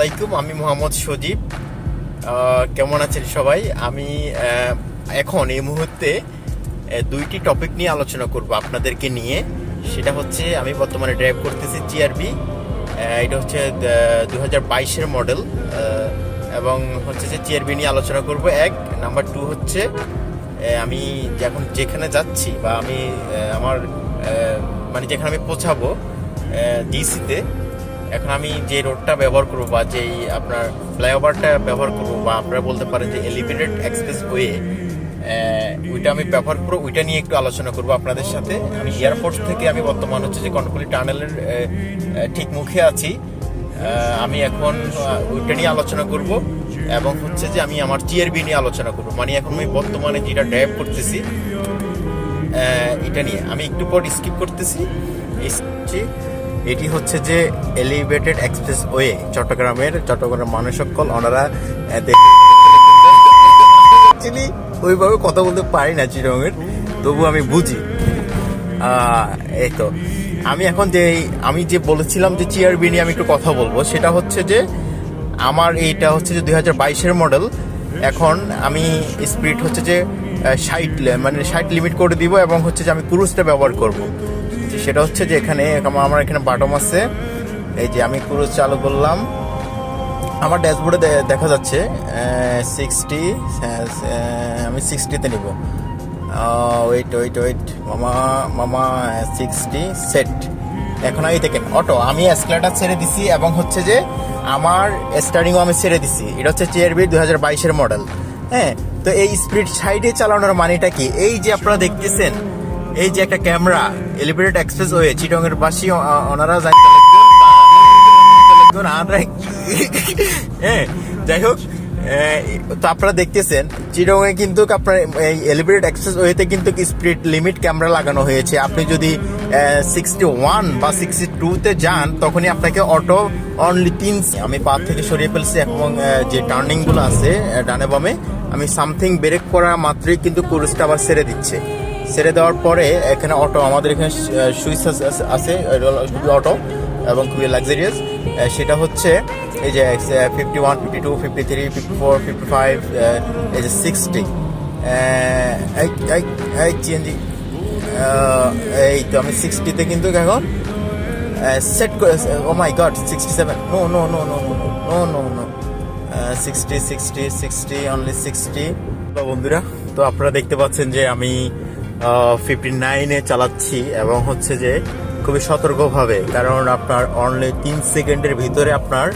আলাইকুম, আমি মোহাম্মদ সজীব। কেমন আছেন সবাই? আমি এখন এই মুহূর্তে দুইটি টপিক নিয়ে আলোচনা করব আপনাদেরকে নিয়ে। সেটা হচ্ছে, আমি বর্তমানে ড্রাইভ করতেছি জিআরবি। এটা হচ্ছে 2022-এর মডেল, এবং হচ্ছে যে জিআরবি নিয়ে আলোচনা করব। এক নাম্বার 2 হচ্ছে আমি এখন যেখানে যাচ্ছি বা আমি আমার মানে যেখানে আমি পৌঁছাবো ডিসিতে, এখন আমি যে রোডটা ব্যবহার করবো বা যেই আপনার ফ্লাইওভারটা ব্যবহার করবো, বা আপনারা বলতে পারেন যে এলিভেটেড এক্সপ্রেস ওয়ে, ওইটা আমি ব্যবহার করবো। ওইটা নিয়ে একটু আলোচনা করবো আপনাদের সাথে। আমি এয়ারপোর্ট থেকে আমি বর্তমান হচ্ছে যে কর্ণফুলী টানেলের ঠিক মুখে আছি। আমি এখন ওইটা নিয়ে আলোচনা করব, এবং হচ্ছে যে আমি আমার জিআরবি নিয়ে আলোচনা করবো। মানে এখন আমি বর্তমানে যেটা ড্রাইভ করতেছি এটা নিয়ে আমি একটু পর স্কিপ করতেছি। এটি হচ্ছে যে এলিভেটেড এক্সপ্রেস ওয়ে, চট্টগ্রাম মানুষ সকল ওনারা অ্যাকচুয়ালি ওইভাবে কথা বলতে পারি না চিরঙের, তবু আমি বুঝি। এই তো আমি এখন আমি যে বলেছিলাম যে জিআরবি নিয়ে আমি একটু কথা বলবো, সেটা হচ্ছে যে আমার এইটা হচ্ছে যে 2022-এর মডেল। এখন আমি স্পিড হচ্ছে যে 60 লিমিট করে দিব, এবং হচ্ছে যে আমি ক্রুজটা ব্যবহার করব। সেটা হচ্ছে যে এখানে আমার এখানে বাটম আছে। এই যে আমি ক্রুজ চালু করলাম, আমার ড্যাশবোর্ডে দেখা যাচ্ছে 60। আমি 60-তে নিব। ওয়েট মামা 60 সেট। এখন এই দেখেন অটো, আমি এসকেলেটর ছেড়ে দিছি, এবং হচ্ছে যে আমার স্টারিংও আমি ছেড়ে দিছি। এটা হচ্ছে জিআরবি 2022-এর মডেল। হ্যাঁ, তো এই স্পিড সাইডে চালানোর মানেটা কি? এই যে আপনারা দেখতেছেন, এই যে একটা ক্যামেরা, এলিভেটেড এক্সপ্রেস ওয়ে চিটংয়ের বাসী ওনারা জানতে লাগবেন। হ্যাঁ, যাই হোক, তো আপনারা দেখতেছেন চিটংয়ে কিন্তু আপনার এই এলিভেটেড এক্সপ্রেস ওয়েতে কিন্তু স্পিড লিমিট ক্যামেরা লাগানো হয়েছে। আপনি যদি 61 বা 62-তে যান, তখনই আপনাকে অটো অনলি 3। আমি পা থেকে সরিয়ে ফেলছি, এবং যে টার্নিং গুলো আছে ডানে বামে, আমি সামথিং ব্রেক করা মাত্রই কিন্তু ক্রুজটা আবার ছেড়ে দিচ্ছে। ছেড়ে দেওয়ার পরে এখানে অটো, আমাদের এখানে সুইচ আছে অটো, এবং খুবই লাক্সারিয়াস। সেটা হচ্ছে এই যে 51, 52, 53, 54, 55, এই যে 60। চিএনজি, এই তো আমি 60-তে কিন্তু এখন সেট করে। Oh my god, 67। No 60 only 60। বন্ধুরা, তো আপনারা দেখতে পাচ্ছেন যে আমি 59-এ চালাচ্ছি, এবং হচ্ছে যে খুবই সতর্কভাবে, কারণ আপনার অনলি 3 সেকেন্ডের ভিতরে আপনার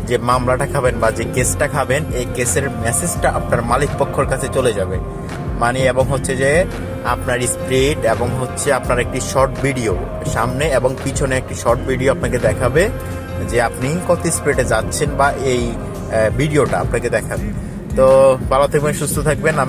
যে মামলাটা খাবেন বা যে কেসটা খাবেন, এই কেসের মেসেজটা আপনার মালিক পক্ষের কাছে চলে যাবে। মানে এবং হচ্ছে যে আপনার স্পিড, এবং হচ্ছে আপনার একটি শর্ট ভিডিও, সামনে এবং পিছনে একটি শর্ট ভিডিও আপনাকে দেখাবে যে আপনি কত স্পিডে যাচ্ছেন, বা এই ভিডিওটা আপনাকে দেখাবে। তো ভালো থাকবেন, সুস্থ থাকবেন। আমি